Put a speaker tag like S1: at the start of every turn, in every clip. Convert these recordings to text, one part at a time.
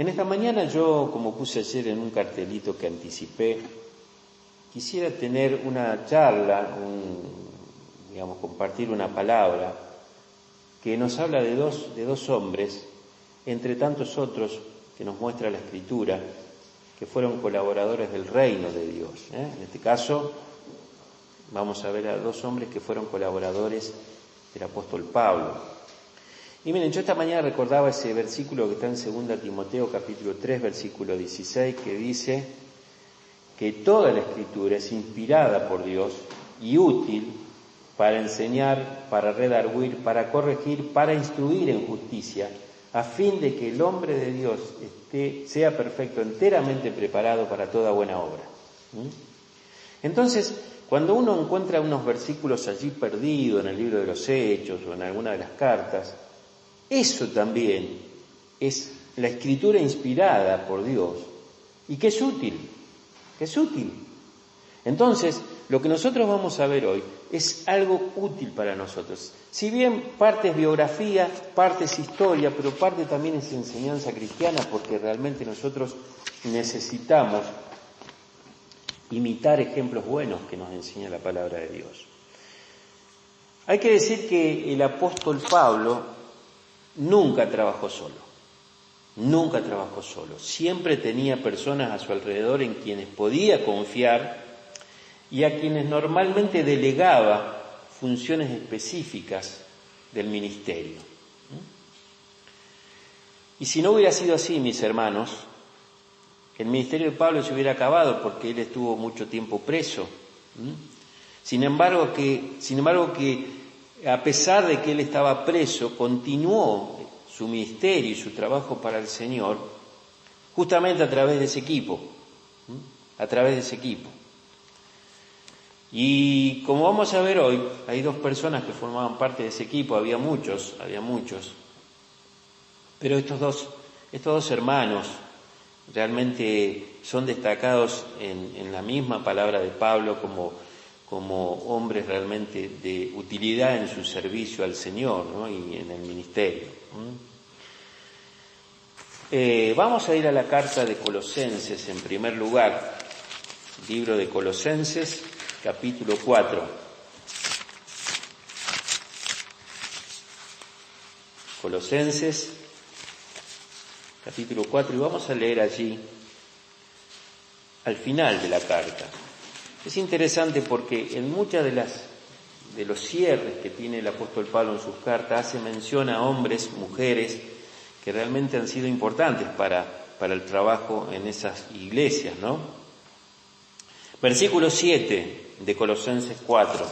S1: En esta mañana yo, como puse ayer en un cartelito que anticipé, quisiera tener una charla, compartir una palabra que nos habla de dos hombres, entre tantos otros que nos muestra la Escritura, que fueron colaboradores del reino de Dios. En este caso, vamos a ver a dos hombres que fueron colaboradores del apóstol Pablo. Y miren, yo esta mañana recordaba ese versículo que está en 2 Timoteo capítulo 3, versículo 16, que dice que toda la Escritura es inspirada por Dios y útil para enseñar, para redarguir, para corregir, para instruir en justicia, a fin de que el hombre de Dios sea perfecto, enteramente preparado para toda buena obra. Entonces, cuando uno encuentra unos versículos allí perdidos en el libro de los Hechos o en alguna de las cartas, eso también es la Escritura inspirada por Dios y que es útil, Entonces, lo que nosotros vamos a ver hoy es algo útil para nosotros. Si bien parte es biografía, parte es historia, pero parte también es enseñanza cristiana, porque realmente nosotros necesitamos imitar ejemplos buenos que nos enseña la palabra de Dios. Hay que decir que el apóstol Pablo nunca trabajó solo. Siempre tenía personas a su alrededor en quienes podía confiar y a quienes normalmente delegaba funciones específicas del ministerio. Y si no hubiera sido así, mis hermanos, el ministerio de Pablo se hubiera acabado porque él estuvo mucho tiempo preso. Sin embargo, que a pesar de que él estaba preso, continuó su ministerio y su trabajo para el Señor justamente a través de ese equipo. Y como vamos a ver hoy, hay dos personas que formaban parte de ese equipo, había muchos, pero estos dos hermanos realmente son destacados en la misma palabra de Pablo como hombres realmente de utilidad en su servicio al Señor, ¿no? Y en el ministerio. Vamos a ir a la carta de Colosenses en primer lugar, libro de Colosenses, capítulo 4. Colosenses, capítulo 4, y vamos a leer allí al final de la carta. Es interesante porque en muchas de los cierres que tiene el apóstol Pablo en sus cartas hace mención a hombres, mujeres, que realmente han sido importantes para el trabajo en esas iglesias, ¿no? Versículo 7 de Colosenses 4.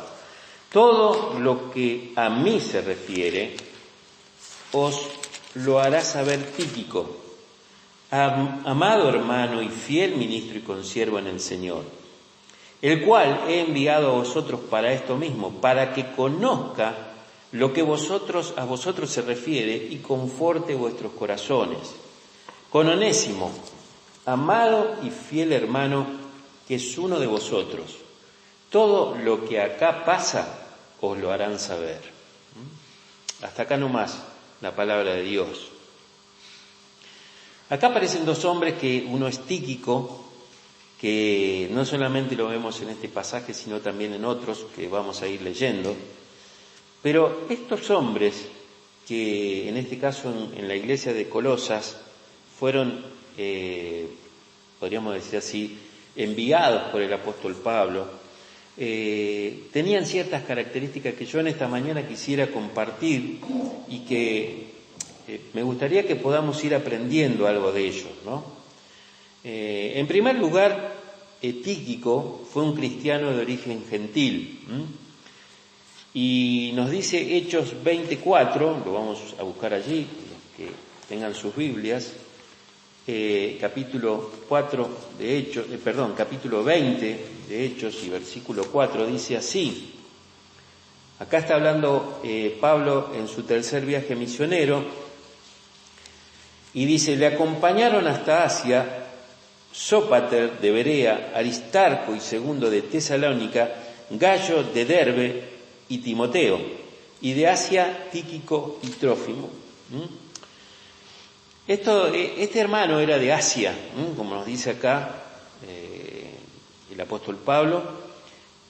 S1: Todo lo que a mí se refiere, os lo hará saber Tíquico, amado hermano y fiel ministro y consiervo en el Señor, el cual he enviado a vosotros para esto mismo, para que conozca lo que a vosotros se refiere y conforte vuestros corazones. Con Onésimo, amado y fiel hermano, que es uno de vosotros. Todo lo que acá pasa, os lo harán saber. Hasta acá nomás la palabra de Dios. Acá aparecen dos hombres, que uno es Tíquico, que no solamente lo vemos en este pasaje, sino también en otros que vamos a ir leyendo. Pero estos hombres, que en este caso en la iglesia de Colosas fueron, podríamos decir así, enviados por el apóstol Pablo, tenían ciertas características que yo en esta mañana quisiera compartir y que me gustaría que podamos ir aprendiendo algo de ellos, ¿no? En primer lugar, Tíquico fue un cristiano de origen gentil. Y nos dice Hechos 24, lo vamos a buscar allí, los que tengan sus Biblias, capítulo 20 de Hechos y versículo 4, dice así. Acá está hablando Pablo en su tercer viaje misionero y dice: le acompañaron hasta Asia Sópater de Berea, Aristarco y Segundo de Tesalónica, Gallo de Derbe y Timoteo, y de Asia Tíquico y Trófimo. Este hermano era de Asia, como nos dice acá el apóstol Pablo,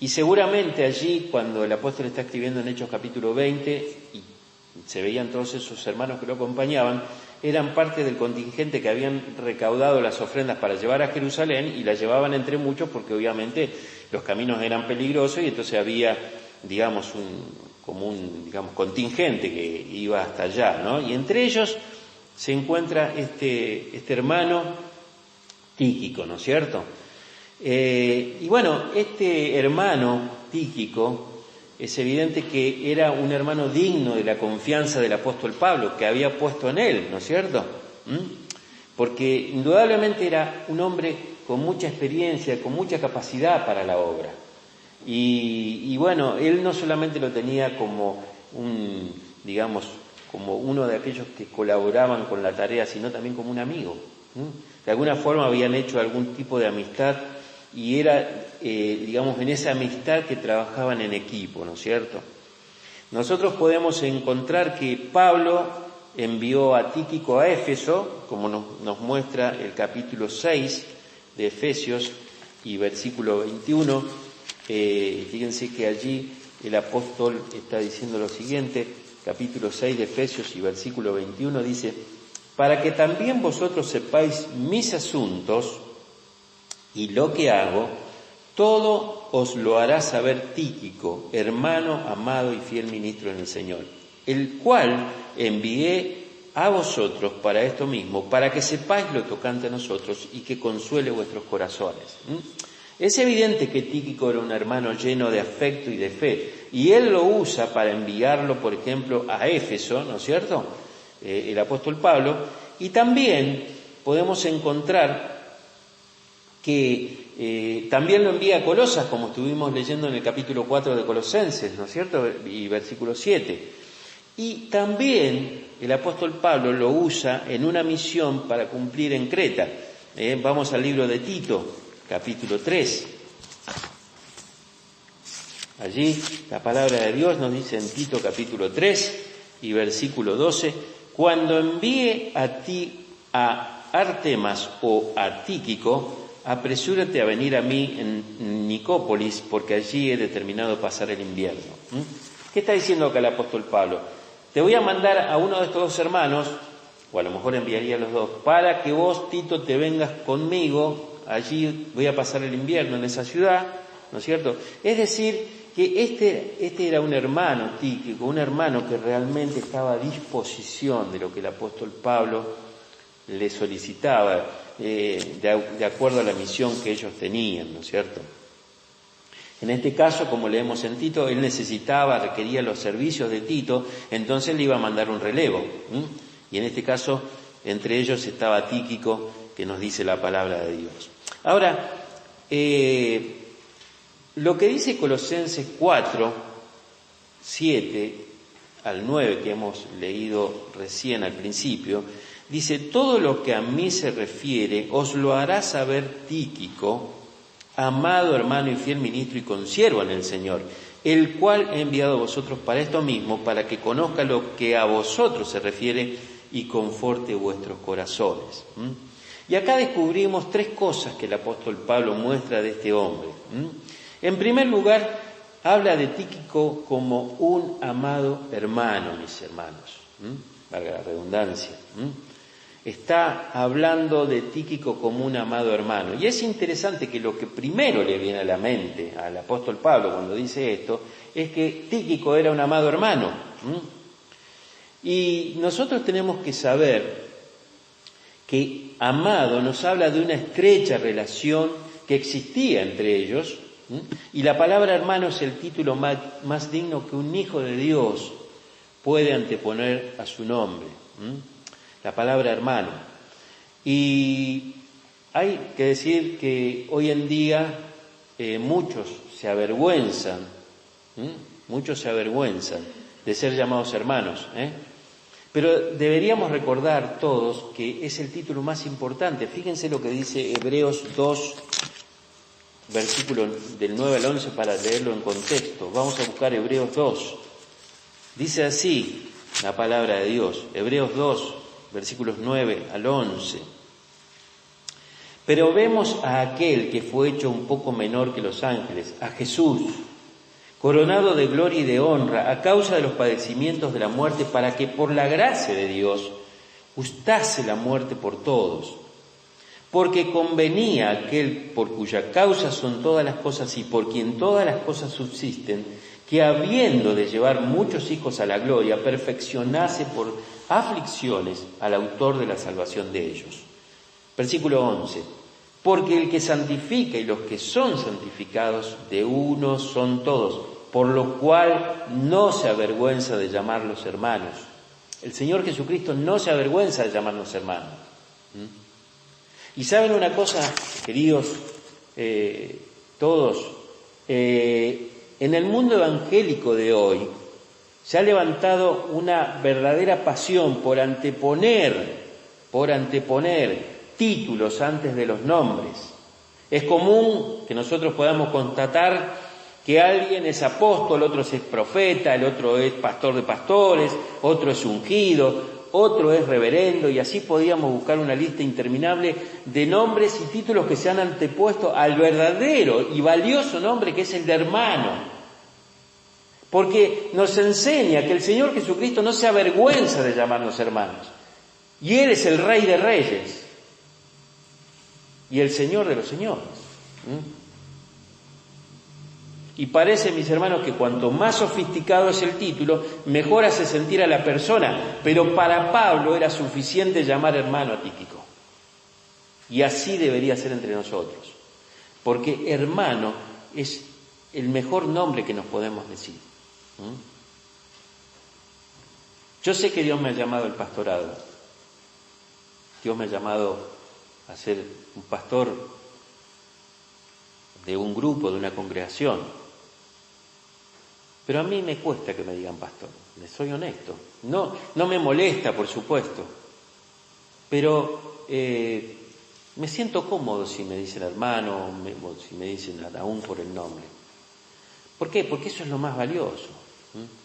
S1: y seguramente allí, cuando el apóstol está escribiendo en Hechos capítulo 20, y se veían todos esos hermanos que lo acompañaban, eran parte del contingente que habían recaudado las ofrendas para llevar a Jerusalén, y las llevaban entre muchos porque obviamente los caminos eran peligrosos y entonces había, digamos, un contingente que iba hasta allá, ¿no? Y entre ellos se encuentra este hermano Tíquico, ¿no es cierto? Y bueno, este hermano Tíquico es evidente que era un hermano digno de la confianza del apóstol Pablo, que había puesto en él, ¿no es cierto? Porque indudablemente era un hombre con mucha experiencia, con mucha capacidad para la obra. Y bueno, él no solamente lo tenía como como uno de aquellos que colaboraban con la tarea, sino también como un amigo. De alguna forma habían hecho algún tipo de amistad y era, en esa amistad que trabajaban en equipo, ¿no es cierto? Nosotros podemos encontrar que Pablo envió a Tíquico a Éfeso, como nos muestra el capítulo 6 de Efesios y versículo 21. Fíjense que allí el apóstol está diciendo lo siguiente, capítulo 6 de Efesios y versículo 21 dice: para que también vosotros sepáis mis asuntos y lo que hago, todo os lo hará saber Tíquico, hermano amado y fiel ministro en el Señor, el cual envié a vosotros para esto mismo, para que sepáis lo tocante a nosotros y que consuele vuestros corazones. Es evidente que Tíquico era un hermano lleno de afecto y de fe, y él lo usa para enviarlo, por ejemplo, a Éfeso, ¿no es cierto?, el apóstol Pablo, y también podemos encontrar que también lo envía a Colosas, como estuvimos leyendo en el capítulo 4 de Colosenses, ¿no es cierto?, y versículo 7. Y también el apóstol Pablo lo usa en una misión para cumplir en Creta. Vamos al libro de Tito, capítulo 3. Allí la palabra de Dios nos dice en Tito capítulo 3 y versículo 12: cuando envíe a ti a Artemas o a Tíquico, apresúrate a venir a mí en Nicópolis, porque allí he determinado pasar el invierno. ¿Qué está diciendo acá el apóstol Pablo? Te voy a mandar a uno de estos dos hermanos, o a lo mejor enviaría a los dos, para que vos, Tito, te vengas conmigo. Allí voy a pasar el invierno en esa ciudad, ¿no es cierto? Es decir, que este era un hermano Tíquico, un hermano que realmente estaba a disposición de lo que el apóstol Pablo le solicitaba, de acuerdo a la misión que ellos tenían, ¿no es cierto? En este caso, como leemos en Tito, él requería los servicios de Tito, entonces le iba a mandar un relevo. Y en este caso, entre ellos estaba Tíquico, que nos dice la palabra de Dios. Ahora, lo que dice Colosenses 4, 7 al 9, que hemos leído recién al principio, dice: todo lo que a mí se refiere os lo hará saber Tíquico, amado hermano y fiel ministro y consiervo en el Señor, el cual he enviado a vosotros para esto mismo, para que conozca lo que a vosotros se refiere y conforte vuestros corazones. Y acá descubrimos tres cosas que el apóstol Pablo muestra de este hombre. En primer lugar, habla de Tíquico como un amado hermano, mis hermanos. Valga la redundancia. Está hablando de Tíquico como un amado hermano. Y es interesante que lo que primero le viene a la mente al apóstol Pablo cuando dice esto es que Tíquico era un amado hermano. Y nosotros tenemos que saber que amado nos habla de una estrecha relación que existía entre ellos, y la palabra hermano es el título más digno que un hijo de Dios puede anteponer a su nombre. La palabra hermano. Y hay que decir que hoy en día muchos se avergüenzan de ser llamados hermanos, pero deberíamos recordar todos que es el título más importante. Fíjense lo que dice Hebreos 2, versículo del 9 al 11, para leerlo en contexto. Vamos a buscar Hebreos 2. Dice así la palabra de Dios, Hebreos 2, versículos 9 al 11. Pero vemos a aquel que fue hecho un poco menor que los ángeles, a Jesús, coronado de gloria y de honra a causa de los padecimientos de la muerte, para que por la gracia de Dios gustase la muerte por todos. Porque convenía aquel por cuya causa son todas las cosas y por quien todas las cosas subsisten, que habiendo de llevar muchos hijos a la gloria, perfeccionase por aflicciones al autor de la salvación de ellos. Versículo 11. Porque el que santifica y los que son santificados de uno son todos, por lo cual no se avergüenza de llamarlos hermanos. El Señor Jesucristo no se avergüenza de llamarnos hermanos. Y saben una cosa, queridos todos, en el mundo evangélico de hoy se ha levantado una verdadera pasión por anteponer títulos antes de los nombres. Es común que nosotros podamos constatar que alguien es apóstol, otro es profeta, el otro es pastor de pastores, otro es ungido, otro es reverendo, y así podíamos buscar una lista interminable de nombres y títulos que se han antepuesto al verdadero y valioso nombre que es el de hermano. Porque nos enseña que el Señor Jesucristo no se avergüenza de llamarnos hermanos. Y Él es el Rey de Reyes y el Señor de los señores. Y parece, mis hermanos, que cuanto más sofisticado es el título, mejor hace sentir a la persona. Pero para Pablo era suficiente llamar hermano a Tíquico. Y así debería ser entre nosotros. Porque hermano es el mejor nombre que nos podemos decir. Yo sé que Dios me ha llamado al pastorado. Dios me ha llamado a ser un pastor de un grupo, de una congregación. Pero a mí me cuesta que me digan pastor, les soy honesto. No me molesta, por supuesto, pero me siento cómodo si me dicen hermano, o si me dicen aún por el nombre. ¿Por qué? Porque eso es lo más valioso.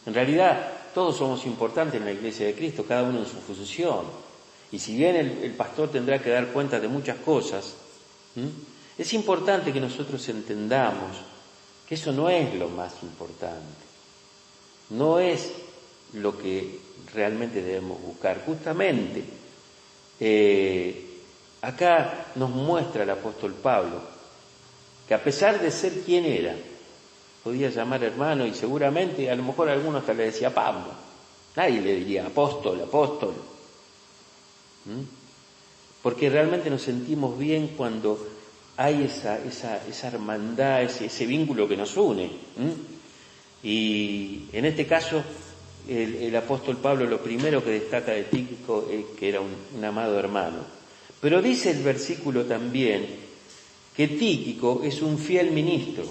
S1: En realidad, todos somos importantes en la Iglesia de Cristo, cada uno en su función. Y si bien el pastor tendrá que dar cuenta de muchas cosas, es importante que nosotros entendamos que eso no es lo más importante, no es lo que realmente debemos buscar. Justamente, acá nos muestra el apóstol Pablo que a pesar de ser quien era, podía llamar hermano, y seguramente a lo mejor a algunos hasta le decía Pablo, nadie le diría apóstol. Porque realmente nos sentimos bien cuando hay esa hermandad, ese vínculo que nos une. Y en este caso, el apóstol Pablo lo primero que destaca de Tíquico es que era un amado hermano. Pero dice el versículo también que Tíquico es un fiel ministro.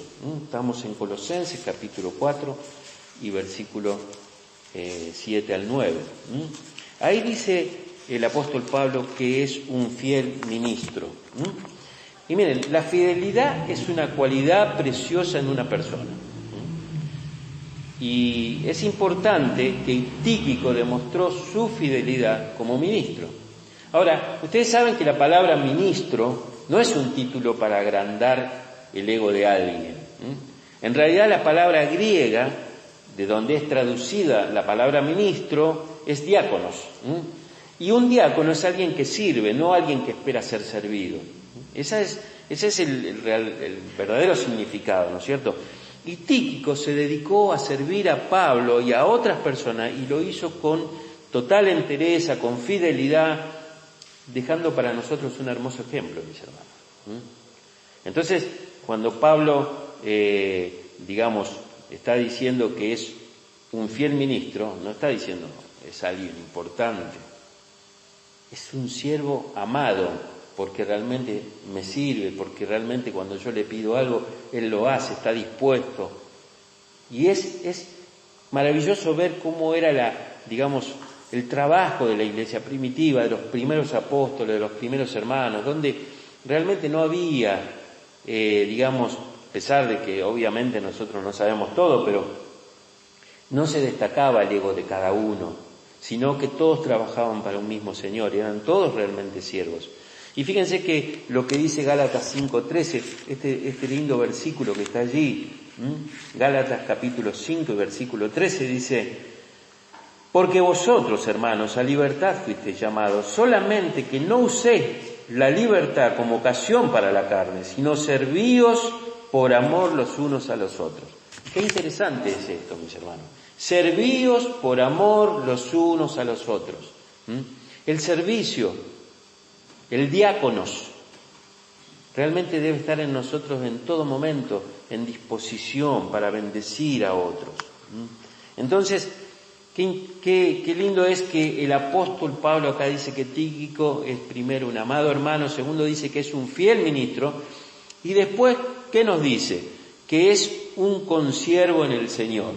S1: Estamos en Colosenses capítulo 4 y versículo 7 al 9. Ahí dice el apóstol Pablo que es un fiel ministro. Y miren, la fidelidad es una cualidad preciosa en una persona. Y es importante que Tíquico demostró su fidelidad como ministro. Ahora, ustedes saben que la palabra ministro no es un título para agrandar el ego de alguien. En realidad la palabra griega, de donde es traducida la palabra ministro, es diáconos. Y un diácono es alguien que sirve, no alguien que espera ser servido. Ese es el verdadero significado, ¿no es cierto? Y Tíquico se dedicó a servir a Pablo y a otras personas, y lo hizo con total entereza, con fidelidad, dejando para nosotros un hermoso ejemplo, mis hermanos. Entonces, cuando Pablo, está diciendo que es un fiel ministro, no está diciendo es alguien importante. Es un siervo amado, porque realmente me sirve, porque realmente cuando yo le pido algo, él lo hace, está dispuesto. Y es maravilloso ver cómo era el trabajo de la iglesia primitiva, de los primeros apóstoles, de los primeros hermanos, donde realmente no había, a pesar de que obviamente nosotros no sabemos todo, pero no se destacaba el ego de cada uno, sino que todos trabajaban para un mismo Señor, y eran todos realmente siervos. Y fíjense que lo que dice Gálatas 5:13, este lindo versículo que está allí, Gálatas capítulo 5 y versículo 13 dice: porque vosotros, hermanos, a libertad fuisteis llamados, solamente que no uséis la libertad como ocasión para la carne, sino servíos por amor los unos a los otros. Qué interesante es esto, mis hermanos. Servíos por amor los unos a los otros. El servicio, el diáconos, realmente debe estar en nosotros en todo momento, en disposición para bendecir a otros. Entonces, qué lindo es que el apóstol Pablo acá dice que Tíquico es primero un amado hermano, segundo dice que es un fiel ministro, y después, ¿qué nos dice? Que es un consiervo en el Señor.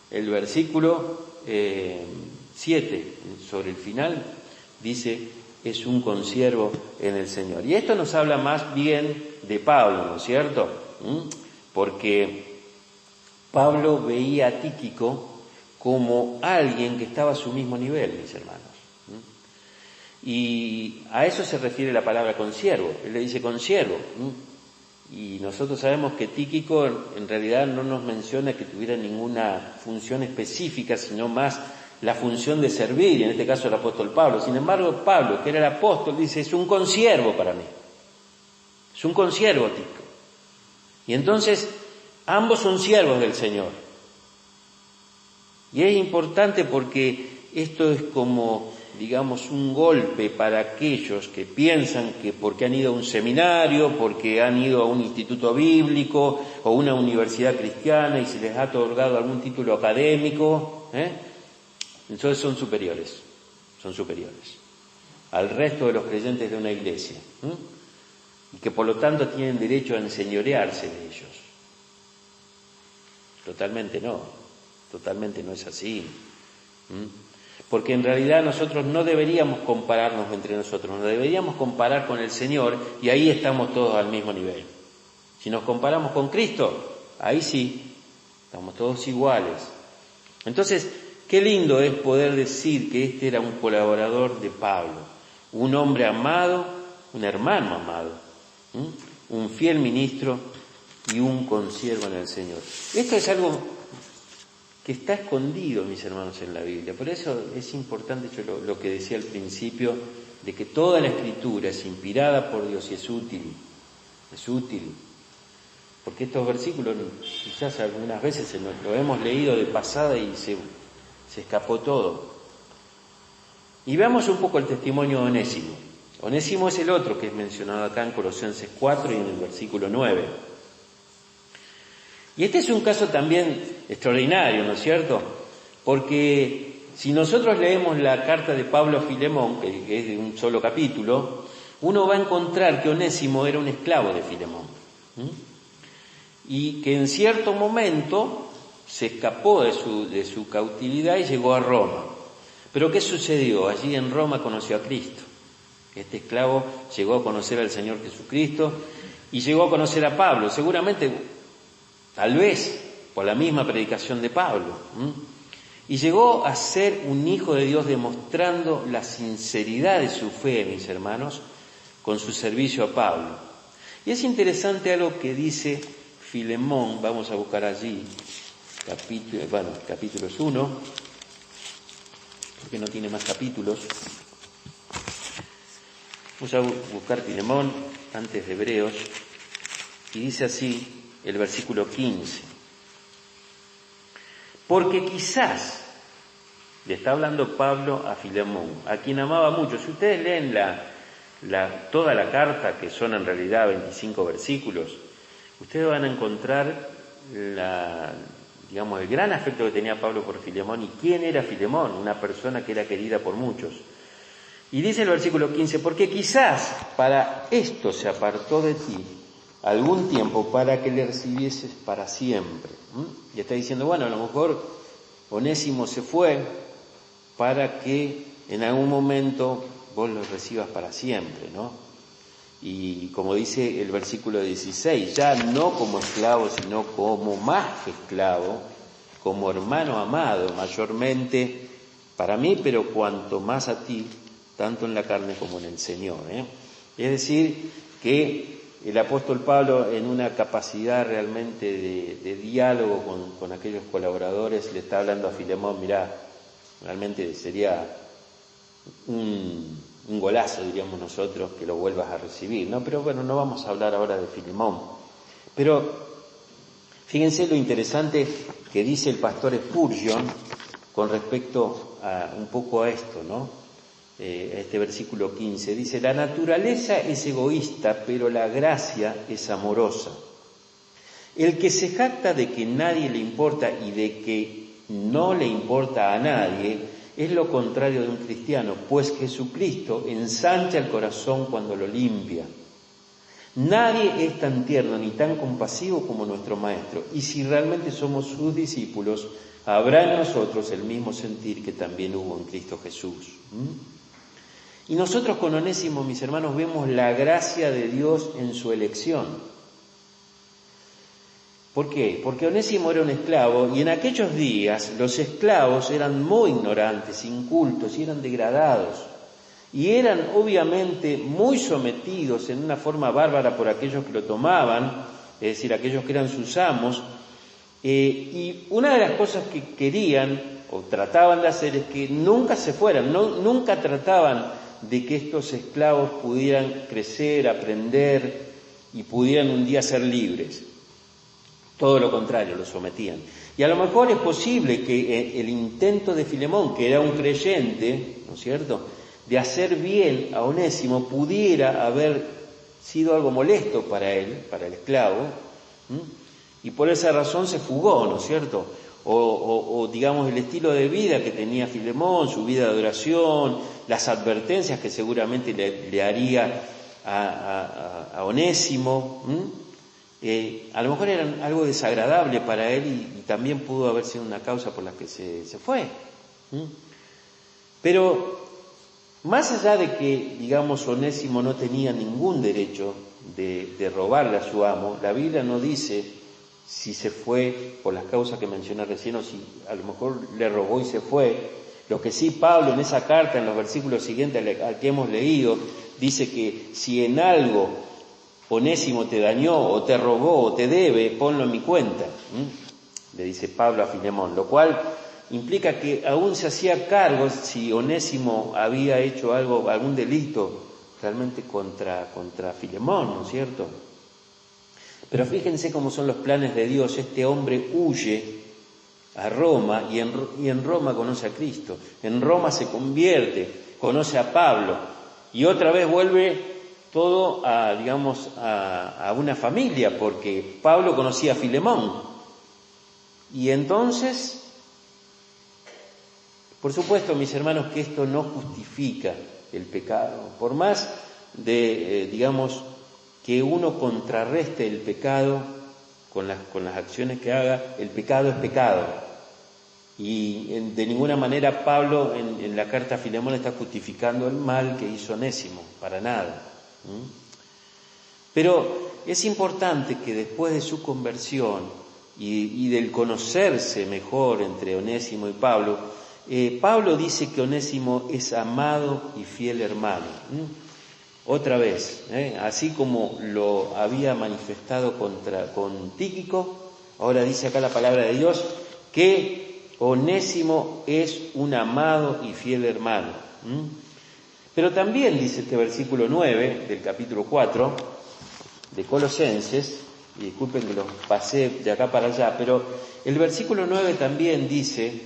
S1: El versículo 7, sobre el final, dice: es un consiervo en el Señor. Y esto nos habla más bien de Pablo, ¿no es cierto? Porque Pablo veía a Tíquico como alguien que estaba a su mismo nivel, mis hermanos. Y a eso se refiere la palabra consiervo. Él le dice consiervo. Y nosotros sabemos que Tíquico en realidad no nos menciona que tuviera ninguna función específica, sino más la función de servir, y en este caso el apóstol Pablo. Sin embargo, Pablo, que era el apóstol, dice: es un consiervo para mí. Es un consiervo, Tíquico. Y entonces, ambos son siervos del Señor. Y es importante porque esto es como, digamos, un golpe para aquellos que piensan que porque han ido a un seminario, porque han ido a un instituto bíblico o una universidad cristiana y se les ha otorgado algún título académico, entonces son superiores al resto de los creyentes de una iglesia, y que por lo tanto tienen derecho a enseñorearse de ellos. Totalmente no es así. Porque en realidad nosotros no deberíamos compararnos entre nosotros, nos deberíamos comparar con el Señor, y ahí estamos todos al mismo nivel. Si nos comparamos con Cristo, ahí sí, estamos todos iguales. Entonces, qué lindo es poder decir que este era un colaborador de Pablo, un hombre amado, un hermano amado, un fiel ministro y un consiervo en el Señor. Esto es algo que está escondido, mis hermanos, en la Biblia. Por eso es importante lo que decía al principio, de que toda la Escritura es inspirada por Dios y es útil. Porque estos versículos quizás algunas veces lo hemos leído de pasada y se escapó todo. Y veamos un poco el testimonio de Onésimo. Onésimo es el otro que es mencionado acá en Colosenses 4 y en el versículo 9. Y este es un caso también extraordinario, ¿no es cierto? Porque si nosotros leemos la carta de Pablo a Filemón, que es de un solo capítulo, uno va a encontrar que Onésimo era un esclavo de Filemón. Y que en cierto momento se escapó de su cautividad y llegó a Roma. Pero ¿qué sucedió? Allí en Roma conoció a Cristo. Este esclavo llegó a conocer al Señor Jesucristo y llegó a conocer a Pablo. Seguramente, tal vez, por la misma predicación de Pablo. Y llegó a ser un hijo de Dios, demostrando la sinceridad de su fe, mis hermanos, con su servicio a Pablo. Y es interesante algo que dice Filemón, vamos a buscar allí, capítulos 1, porque no tiene más capítulos. Vamos a buscar Filemón antes de Hebreos, y dice así el versículo 15. Porque quizás, le está hablando Pablo a Filemón, a quien amaba mucho. Si ustedes leen toda la carta, que son en realidad 25 versículos, ustedes van a encontrar el gran afecto que tenía Pablo por Filemón. ¿Y quién era Filemón? Una persona que era querida por muchos. Y dice el versículo 15, porque quizás para esto se apartó de ti algún tiempo para que le recibieses para siempre. Y está diciendo, bueno, a lo mejor Onésimo se fue para que en algún momento vos lo recibas para siempre, ¿no? Y como dice el versículo 16, ya no como esclavo, sino como más que esclavo, como hermano amado, mayormente para mí, pero cuanto más a ti, tanto en la carne como en el Señor. Es decir, que el apóstol Pablo, en una capacidad realmente de diálogo con aquellos colaboradores, le está hablando a Filemón: mirá, realmente sería un golazo, diríamos nosotros, que lo vuelvas a recibir, ¿no? Pero bueno, no vamos a hablar ahora de Filemón. Pero fíjense lo interesante que dice el pastor Spurgeon con respecto un poco a esto, ¿no? Este versículo 15 dice: la naturaleza es egoísta, pero la gracia es amorosa. El que se jacta de que nadie le importa y de que no le importa a nadie es lo contrario de un cristiano, pues Jesucristo ensancha el corazón cuando lo limpia. Nadie es tan tierno ni tan compasivo como nuestro Maestro, y si realmente somos sus discípulos, habrá en nosotros el mismo sentir que también hubo en Cristo Jesús. Y nosotros con Onésimo, mis hermanos, vemos la gracia de Dios en su elección. ¿Por qué? Porque Onésimo era un esclavo, y en aquellos días los esclavos eran muy ignorantes, incultos, y eran degradados. Y eran obviamente muy sometidos en una forma bárbara por aquellos que lo tomaban, es decir, aquellos que eran sus amos. Y una de las cosas que querían o trataban de hacer es que nunca se fueran, nunca trataban de que estos esclavos pudieran crecer, aprender y pudieran un día ser libres. Todo lo contrario, los sometían. Y a lo mejor es posible que el intento de Filemón, que era un creyente, ¿no es cierto?, de hacer bien a Onésimo, pudiera haber sido algo molesto para él, para el esclavo, y por esa razón se fugó, ¿no es cierto? O digamos, el estilo de vida que tenía Filemón, su vida de oración, las advertencias que seguramente le haría a Onésimo, a lo mejor eran algo desagradable para él y también pudo haber sido una causa por la que se fue. Pero más allá de que, digamos, Onésimo no tenía ningún derecho de robarle a su amo, la Biblia no dice si se fue por las causas que mencioné recién o si a lo mejor le robó y se fue. Lo que sí Pablo en esa carta, en los versículos siguientes al que hemos leído, dice que si en algo Onésimo te dañó o te robó o te debe, ponlo en mi cuenta, le dice Pablo a Filemón, lo cual implica que aún se hacía cargo si Onésimo había hecho algún delito realmente contra Filemón, ¿no es cierto? Pero fíjense cómo son los planes de Dios. Este hombre huye a Roma y en Roma conoce a Cristo. En Roma se convierte, conoce a Pablo y otra vez vuelve todo a una familia, porque Pablo conocía a Filemón. Y entonces, por supuesto, mis hermanos, que esto no justifica el pecado. Por más que uno contrarreste el pecado con las acciones que haga, el pecado es pecado. Y de ninguna manera Pablo en la carta a Filemón está justificando el mal que hizo Onésimo, para nada. Pero es importante que después de su conversión y del conocerse mejor entre Onésimo y Pablo, Pablo dice que Onésimo es amado y fiel hermano. Otra vez, así como lo había manifestado con Tíquico, ahora dice acá la palabra de Dios que Onésimo es un amado y fiel hermano. Pero también dice este versículo 9 del capítulo 4 de Colosenses, y disculpen que los pasé de acá para allá, pero el versículo 9 también dice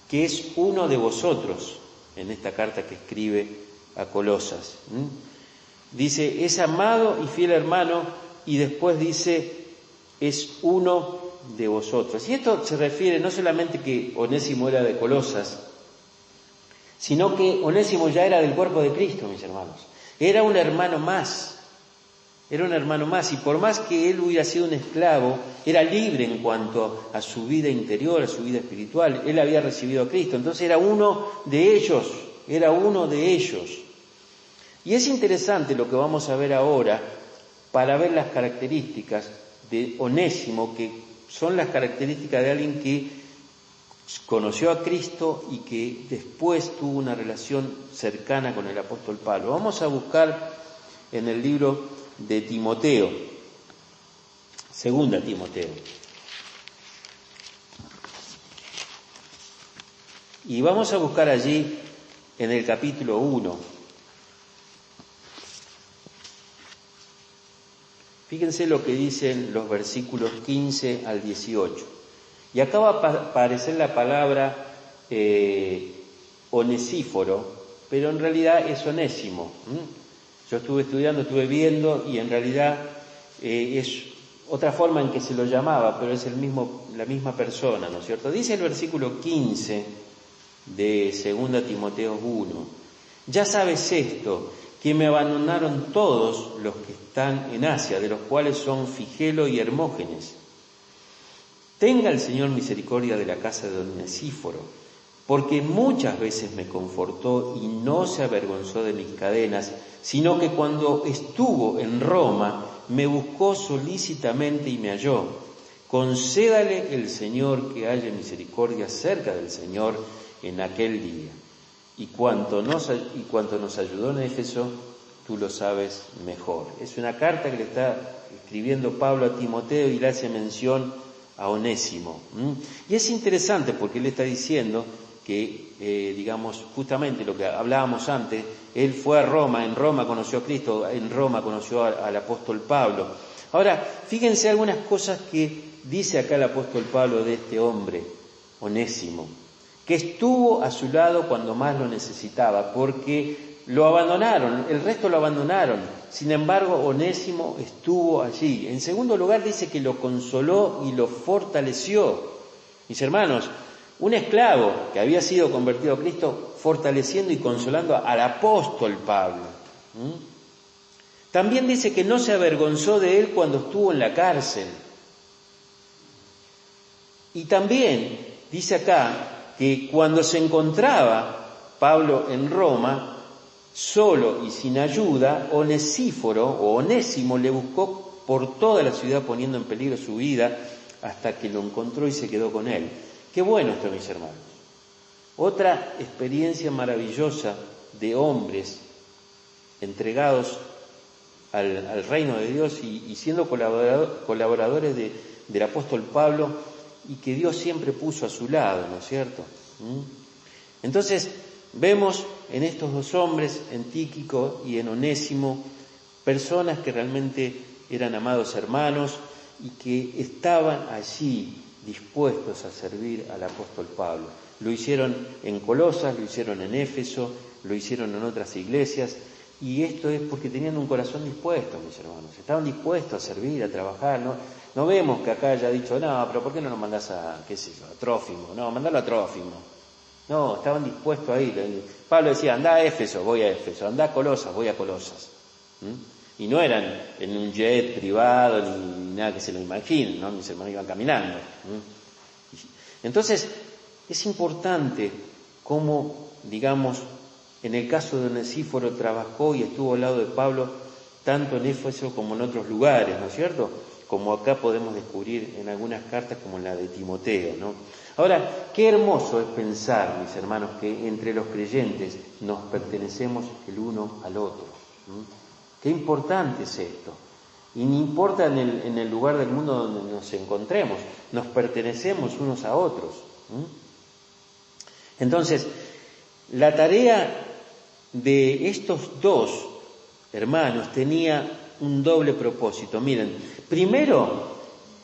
S1: que es uno de vosotros, en esta carta que escribe a Colosas. Dice, es amado y fiel hermano, y después dice, es uno de vosotros. Y esto se refiere no solamente que Onésimo era de Colosas, sino que Onésimo ya era del cuerpo de Cristo, mis hermanos. Era un hermano más, y por más que él hubiera sido un esclavo, era libre en cuanto a su vida interior, a su vida espiritual. Él había recibido a Cristo, entonces era uno de ellos. Y es interesante lo que vamos a ver ahora para ver las características de Onésimo, que son las características de alguien que conoció a Cristo y que después tuvo una relación cercana con el apóstol Pablo. Vamos a buscar en el libro de Timoteo, segunda Timoteo. Y vamos a buscar allí en el capítulo 1. Fíjense lo que dicen los versículos 15 al 18. Y acá va a aparecer la palabra onesíforo, pero en realidad es onésimo. Yo estuve estudiando, estuve viendo, y en realidad es otra forma en que se lo llamaba, pero es la misma persona, ¿no es cierto? Dice el versículo 15 de 2 Timoteo 1. Ya sabes esto, que me abandonaron todos los que están en Asia, de los cuales son Figelo y Hermógenes. Tenga el Señor misericordia de la casa de Onesíforo, porque muchas veces me confortó y no se avergonzó de mis cadenas, sino que cuando estuvo en Roma me buscó solícitamente y me halló. Concédale el Señor que haya misericordia cerca del Señor en aquel día. Y cuanto nos ayudó en Éfeso, tú lo sabes mejor. Es una carta que le está escribiendo Pablo a Timoteo y le hace mención a Onésimo. Y es interesante porque él está diciendo que, justamente lo que hablábamos antes, él fue a Roma, en Roma conoció a Cristo, en Roma conoció al apóstol Pablo. Ahora, fíjense algunas cosas que dice acá el apóstol Pablo de este hombre, Onésimo, que estuvo a su lado cuando más lo necesitaba, porque lo abandonaron, el resto lo abandonaron. Sin embargo, Onésimo estuvo allí. En segundo lugar, dice que lo consoló y lo fortaleció. Mis hermanos, un esclavo que había sido convertido a Cristo, fortaleciendo y consolando al apóstol Pablo. También dice que no se avergonzó de él cuando estuvo en la cárcel. Y también dice acá que cuando se encontraba Pablo en Roma, solo y sin ayuda, Onesíforo o Onésimo le buscó por toda la ciudad poniendo en peligro su vida hasta que lo encontró y se quedó con él. Qué bueno esto, mis hermanos. Otra experiencia maravillosa de hombres entregados al reino de Dios y siendo colaboradores del apóstol Pablo, y que Dios siempre puso a su lado, ¿no es cierto? Entonces, vemos en estos dos hombres, en Tíquico y en Onésimo, personas que realmente eran amados hermanos y que estaban allí dispuestos a servir al apóstol Pablo. Lo hicieron en Colosas, lo hicieron en Éfeso, lo hicieron en otras iglesias, y esto es porque tenían un corazón dispuesto, mis hermanos. Estaban dispuestos a servir, a trabajar, No vemos que acá haya dicho, no, pero ¿por qué no lo mandás a Trófimo? No, mandalo a Trófimo. No, estaban dispuestos a ir. Pablo decía, andá a Éfeso, voy a Éfeso, andá a Colosas, voy a Colosas. Y no eran en un jet privado ni nada que se lo imaginen, ¿no? Mis hermanos iban caminando. Entonces, es importante cómo, en el caso de Onesíforo trabajó y estuvo al lado de Pablo, tanto en Éfeso como en otros lugares, ¿no es cierto? Como acá podemos descubrir en algunas cartas como en la de Timoteo, ¿no? Ahora, qué hermoso es pensar, mis hermanos, que entre los creyentes nos pertenecemos el uno al otro. Qué importante es esto. Y no importa en el lugar del mundo donde nos encontremos, nos pertenecemos unos a otros. Entonces, la tarea de estos dos hermanos tenía un doble propósito. Miren, primero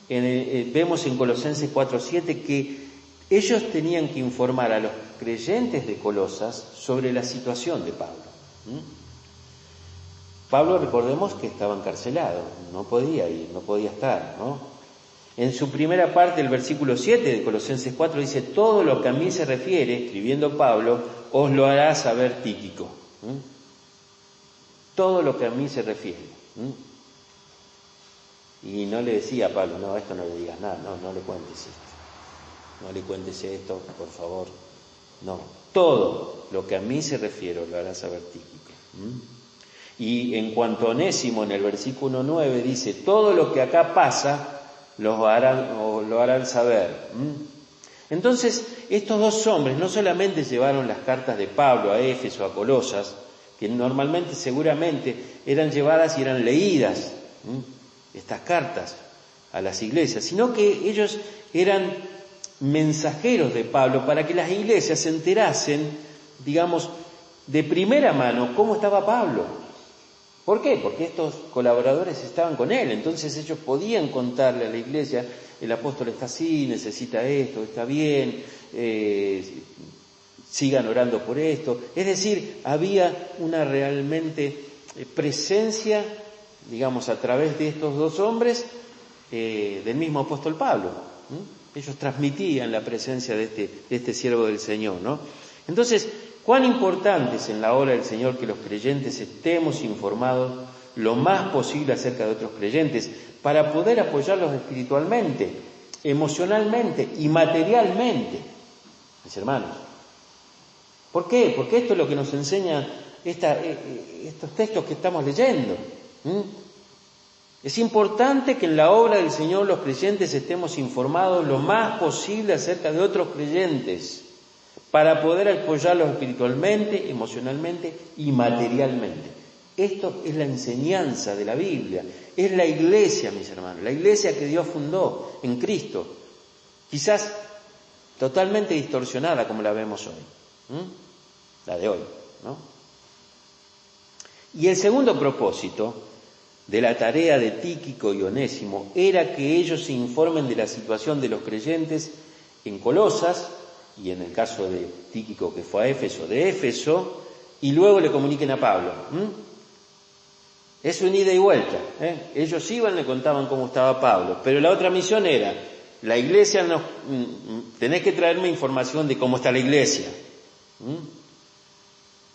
S1: vemos en Colosenses 4:7 que ellos tenían que informar a los creyentes de Colosas sobre la situación de Pablo. Pablo, recordemos que estaba encarcelado, no podía ir, no podía estar, ¿no? En su primera parte, el versículo 7 de Colosenses 4 dice, todo lo que a mí se refiere, escribiendo Pablo, os lo hará saber Tíquico. Todo lo que a mí se refiere. Y no le decía a Pablo, no, esto no le digas nada, no le cuentes esto. No le cuentes esto, por favor. No, todo lo que a mí se refiere lo hará saber Tíquico. Y en cuanto a Onésimo, en el versículo 9 dice, todo lo que acá pasa lo harán saber. Entonces, estos dos hombres no solamente llevaron las cartas de Pablo a Éfeso, a Colosas, que normalmente, seguramente, eran llevadas y eran leídas, estas cartas, a las iglesias, sino que ellos eran mensajeros de Pablo para que las iglesias se enterasen, digamos, de primera mano cómo estaba Pablo. ¿Por qué? Porque estos colaboradores estaban con él, entonces ellos podían contarle a la iglesia: el apóstol está así, necesita esto, está bien, sigan orando por esto. Es decir, había una realmente presencia, digamos, a través de estos dos hombres, del mismo apóstol Pablo. Ellos transmitían la presencia de este siervo del Señor, ¿no? Entonces, cuán importante es en la obra del Señor que los creyentes estemos informados lo más posible acerca de otros creyentes, para poder apoyarlos espiritualmente, emocionalmente y materialmente, mis hermanos. ¿Por qué? Porque esto es lo que nos enseña estos textos que estamos leyendo. Es importante que en la obra del Señor los creyentes estemos informados lo más posible acerca de otros creyentes, para poder apoyarlos espiritualmente, emocionalmente y materialmente. Esto es la enseñanza de la Biblia, es la iglesia, mis hermanos, la iglesia que Dios fundó en Cristo, quizás totalmente distorsionada como la vemos hoy, la de hoy, ¿no? Y el segundo propósito de la tarea de Tíquico y Onésimo era que ellos se informen de la situación de los creyentes en Colosas, y en el caso de Tíquico, que fue a Éfeso, de Éfeso, y luego le comuniquen a Pablo. Es un ida y vuelta. Ellos iban, le contaban cómo estaba Pablo, pero la otra misión era: la iglesia, tenés que traerme información de cómo está la iglesia.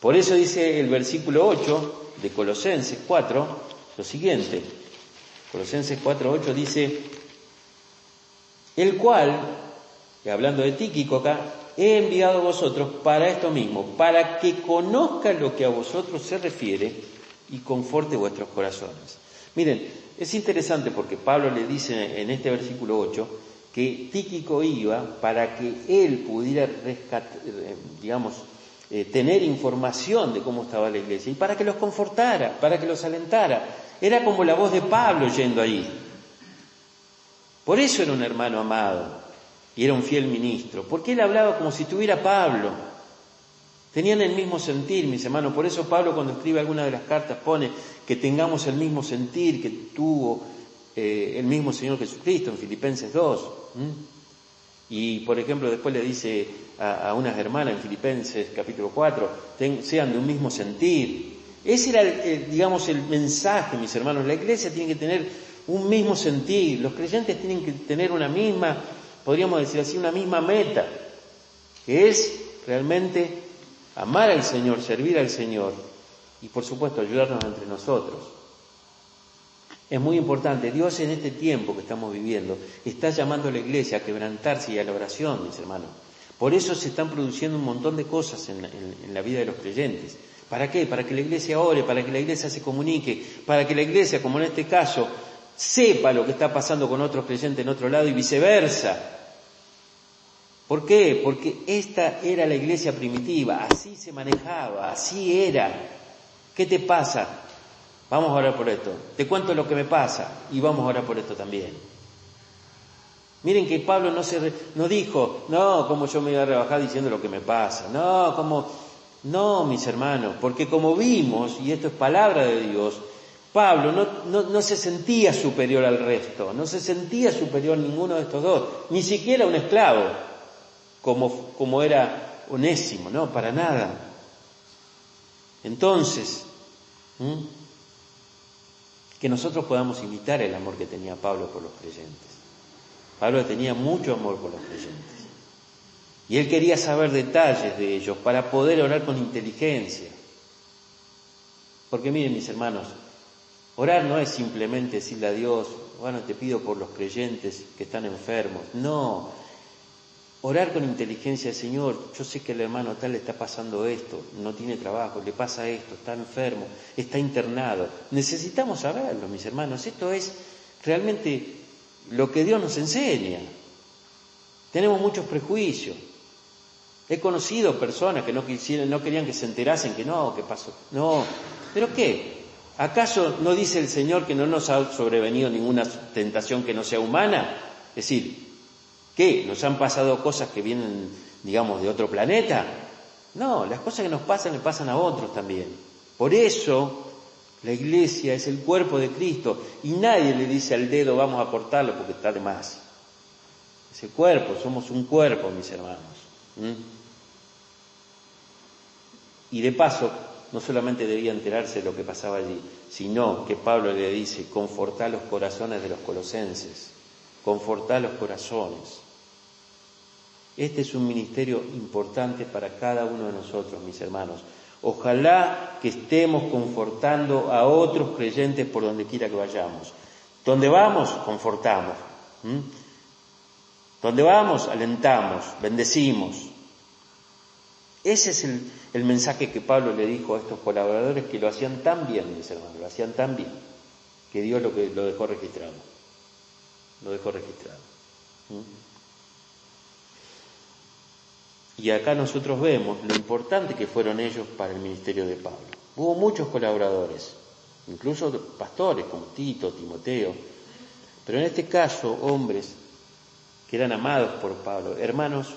S1: Por eso dice el versículo 8 de Colosenses 4 lo siguiente. Colosenses 4:8 dice: el cual, hablando de Tíquico acá, he enviado a vosotros para esto mismo, para que conozcan lo que a vosotros se refiere y conforte vuestros corazones. Miren, es interesante porque Pablo le dice en este versículo 8 que Tíquico iba para que él pudiera tener información de cómo estaba la iglesia, y para que los confortara, para que los alentara. Era como la voz de Pablo yendo ahí. Por eso era un hermano amado y era un fiel ministro, porque él hablaba como si tuviera Pablo. Tenían el mismo sentir, mis hermanos. Por eso Pablo, cuando escribe alguna de las cartas, pone que tengamos el mismo sentir que tuvo el mismo Señor Jesucristo en Filipenses 2. Y, por ejemplo, después le dice a unas hermanas en Filipenses capítulo 4, sean de un mismo sentir. Ese era, el mensaje, mis hermanos. La iglesia tiene que tener un mismo sentir. Los creyentes tienen que tener una misma, podríamos decir así, una misma meta, que es realmente amar al Señor, servir al Señor y, por supuesto, ayudarnos entre nosotros. Es muy importante. Dios, en este tiempo que estamos viviendo, está llamando a la iglesia a quebrantarse y a la oración, mis hermanos. Por eso se están produciendo un montón de cosas en la vida de los creyentes. ¿Para qué? Para que la iglesia ore, para que la iglesia se comunique, para que la iglesia, como en este caso, sepa lo que está pasando con otros creyentes en otro lado y viceversa. ¿Por qué? Porque esta era la iglesia primitiva, así se manejaba, así era. ¿Qué te pasa? Vamos a orar por esto. Te cuento lo que me pasa y vamos a orar por esto también. Miren que Pablo no dijo, no, como yo me voy a rebajar diciendo lo que me pasa. No, mis hermanos, porque como vimos, y esto es palabra de Dios, Pablo no se sentía superior al resto, no se sentía superior a ninguno de estos dos, ni siquiera un esclavo, como era Onésimo, no, para nada. Entonces, que nosotros podamos imitar el amor que tenía Pablo por los creyentes. Pablo tenía mucho amor por los creyentes. Y él quería saber detalles de ellos para poder orar con inteligencia. Porque miren, mis hermanos, orar no es simplemente decirle a Dios, bueno, te pido por los creyentes que están enfermos. No, orar con inteligencia, Señor, yo sé que el hermano tal le está pasando esto, no tiene trabajo, le pasa esto, está enfermo, está internado. Necesitamos saberlo, mis hermanos. Esto es realmente lo que Dios nos enseña. Tenemos muchos prejuicios. He conocido personas que no querían que se enterasen que no, ¿qué pasó? No, ¿pero qué? ¿Acaso no dice el Señor que no nos ha sobrevenido ninguna tentación que no sea humana? Es decir, ¿qué? ¿Nos han pasado cosas que vienen, digamos, de otro planeta? No, las cosas que nos pasan le pasan a otros también. Por eso la iglesia es el cuerpo de Cristo y nadie le dice al dedo vamos a cortarlo porque está de más. Es el cuerpo, somos un cuerpo, mis hermanos. Y de paso, no solamente debía enterarse de lo que pasaba allí, sino que Pablo le dice, confortá los corazones de los colosenses, confortá los corazones. Este es un ministerio importante para cada uno de nosotros, mis hermanos. Ojalá que estemos confortando a otros creyentes por donde quiera que vayamos. Donde vamos, confortamos. Donde vamos, alentamos, bendecimos. Ese es el mensaje que Pablo le dijo a estos colaboradores que lo hacían tan bien, mis hermanos, lo hacían tan bien, que Dios lo dejó registrado. Lo dejó registrado. Y acá nosotros vemos lo importante que fueron ellos para el ministerio de Pablo. Hubo muchos colaboradores, incluso pastores como Tito, Timoteo, pero en este caso hombres que eran amados por Pablo, hermanos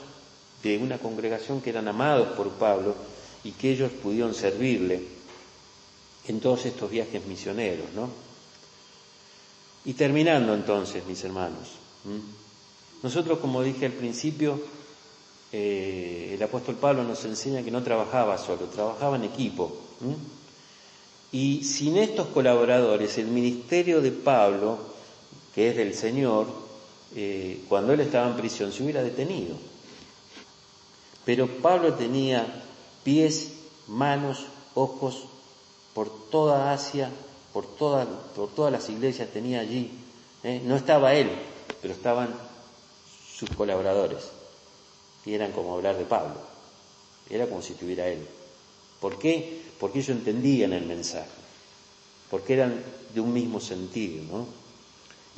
S1: de una congregación que eran amados por Pablo y que ellos pudieron servirle en todos estos viajes misioneros, ¿no? Y terminando entonces, mis hermanos, nosotros, como dije al principio, el apóstol Pablo nos enseña que no trabajaba solo, trabajaba en equipo. Y sin estos colaboradores, el ministerio de Pablo, que es del Señor, cuando él estaba en prisión, se hubiera detenido. Pero Pablo tenía pies, manos, ojos por toda Asia, por todas las iglesias tenía allí. No estaba él, pero estaban sus colaboradores. Y eran como hablar de Pablo. Era como si estuviera él. ¿Por qué? Porque ellos entendían el mensaje. Porque eran de un mismo sentido, ¿no?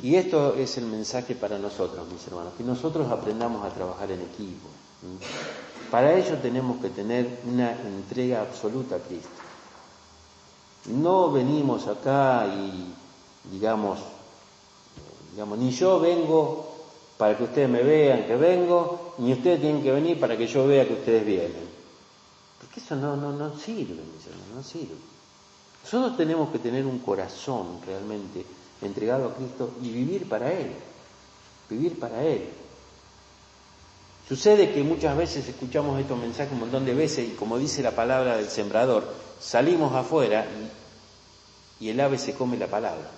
S1: Y esto es el mensaje para nosotros, mis hermanos, que nosotros aprendamos a trabajar en equipo. Para ello tenemos que tener una entrega absoluta a Cristo. No venimos acá y, digamos, ni yo vengo para que ustedes me vean que vengo, ni ustedes tienen que venir para que yo vea que ustedes vienen. Porque eso no sirve, mis hermanos, no sirve. Nosotros tenemos que tener un corazón realmente entregado a Cristo y vivir para Él. Vivir para Él. Sucede que muchas veces escuchamos estos mensajes un montón de veces y como dice la palabra del sembrador, salimos afuera y el ave se come la palabra.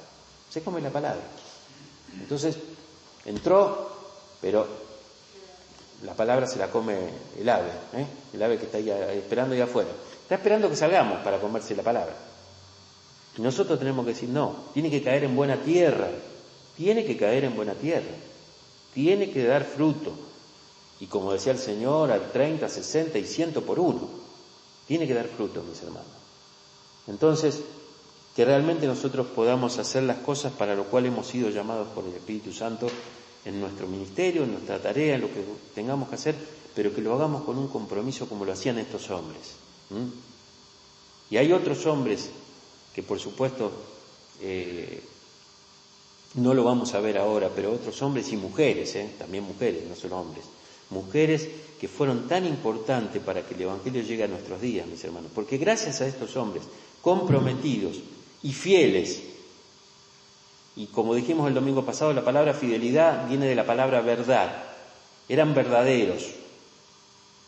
S1: Se come la palabra. Entonces, entró, pero la palabra se la come el ave que está ahí esperando ahí afuera. Está esperando que salgamos para comerse la palabra. Y nosotros tenemos que decir, no, tiene que caer en buena tierra, tiene que caer en buena tierra, tiene que dar fruto. Y como decía el Señor, al 30, 60 y 100 por uno, tiene que dar fruto, mis hermanos. Entonces, que realmente nosotros podamos hacer las cosas para lo cual hemos sido llamados por el Espíritu Santo en nuestro ministerio, en nuestra tarea, en lo que tengamos que hacer, pero que lo hagamos con un compromiso como lo hacían estos hombres. Y hay otros hombres que por supuesto no lo vamos a ver ahora, pero otros hombres y mujeres, también mujeres, no solo hombres, mujeres que fueron tan importantes para que el Evangelio llegue a nuestros días, mis hermanos, porque gracias a estos hombres comprometidos y fieles, y como dijimos el domingo pasado, la palabra fidelidad viene de la palabra verdad, eran verdaderos,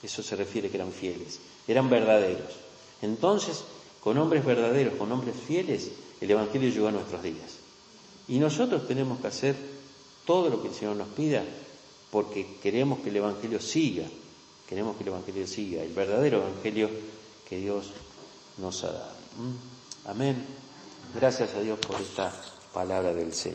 S1: eso se refiere que eran fieles, eran verdaderos. Entonces, con hombres verdaderos, con hombres fieles, el Evangelio llegó a nuestros días. Y nosotros tenemos que hacer todo lo que el Señor nos pida, porque queremos que el Evangelio siga, el verdadero Evangelio que Dios nos ha dado. Amén. Gracias a Dios por esta palabra del Señor.